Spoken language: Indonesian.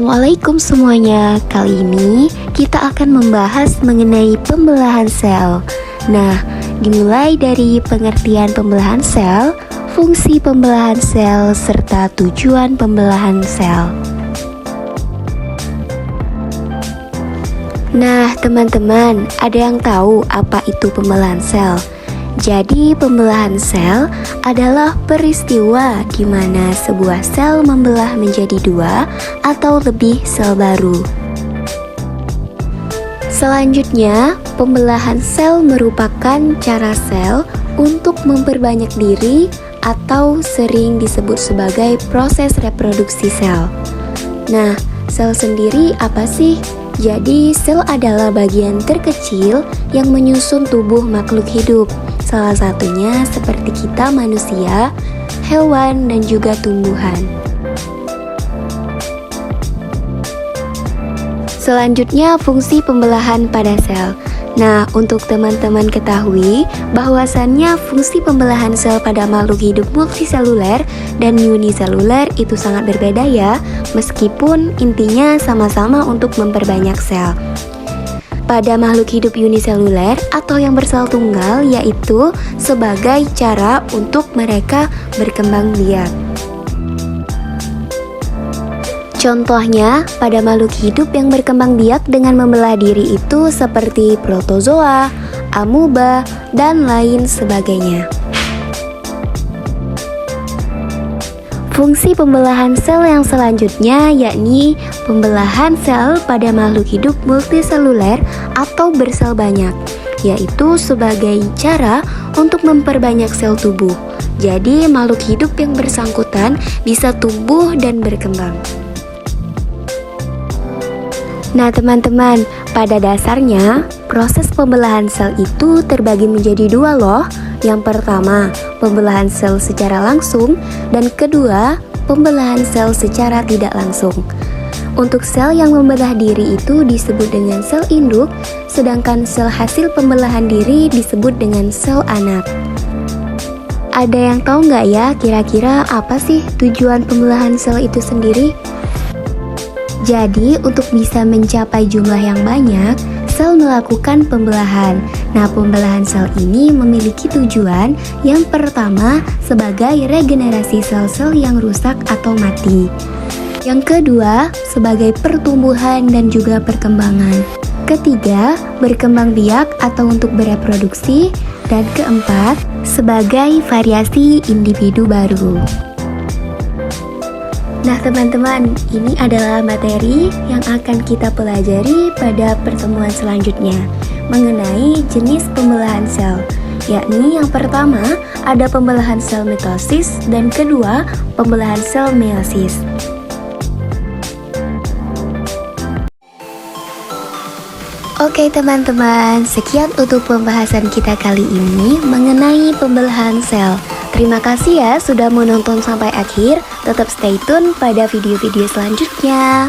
Assalamualaikum semuanya. Kali ini kita akan membahas mengenai pembelahan sel. Nah, dimulai dari pengertian pembelahan sel, fungsi pembelahan sel, serta tujuan pembelahan sel. Nah, teman-teman, ada yang tahu apa itu pembelahan sel? Jadi, pembelahan sel adalah peristiwa di mana sebuah sel membelah menjadi dua atau lebih sel baru. Selanjutnya, pembelahan sel merupakan cara sel untuk memperbanyak diri atau sering disebut sebagai proses reproduksi sel. Nah, sel sendiri apa sih? Jadi, sel adalah bagian terkecil yang menyusun tubuh makhluk hidup. Salah satunya seperti kita manusia, hewan, dan juga tumbuhan. Selanjutnya, fungsi pembelahan pada sel. Nah, untuk teman-teman ketahui bahwasannya fungsi pembelahan sel pada makhluk hidup multiseluler dan uniseluler itu sangat berbeda ya, meskipun intinya sama-sama untuk memperbanyak sel. Pada makhluk hidup uniseluler atau yang bersel tunggal, yaitu sebagai cara untuk mereka berkembang biak. Contohnya, pada makhluk hidup yang berkembang biak dengan membelah diri itu seperti protozoa, amuba, dan lain sebagainya. Fungsi pembelahan sel yang selanjutnya yakni pembelahan sel pada makhluk hidup multiseluler atau bersel banyak, yaitu sebagai cara untuk memperbanyak sel tubuh. Jadi makhluk hidup yang bersangkutan bisa tumbuh dan berkembang. Nah teman-teman, pada dasarnya proses pembelahan sel itu terbagi menjadi dua loh. Yang pertama, pembelahan sel secara langsung, dan kedua, pembelahan sel secara tidak langsung. Untuk sel yang membelah diri itu disebut dengan sel induk, sedangkan sel hasil pembelahan diri disebut dengan sel anak. Ada yang tahu nggak ya kira-kira apa sih tujuan pembelahan sel itu sendiri? Jadi, untuk bisa mencapai jumlah yang banyak, sel melakukan pembelahan. Nah, pembelahan sel ini memiliki tujuan yang pertama sebagai regenerasi sel-sel yang rusak atau mati. Yang kedua, sebagai pertumbuhan dan juga perkembangan. Ketiga, berkembang biak atau untuk bereproduksi. Dan keempat, sebagai variasi individu baru. Nah teman-teman, ini adalah materi yang akan kita pelajari pada pertemuan selanjutnya mengenai jenis pembelahan sel, yakni yang pertama ada pembelahan sel mitosis dan kedua pembelahan sel meiosis. Oke teman-teman, sekian untuk pembahasan kita kali ini mengenai pembelahan sel. Terima kasih ya sudah menonton sampai akhir. Tetap stay tune pada video-video selanjutnya.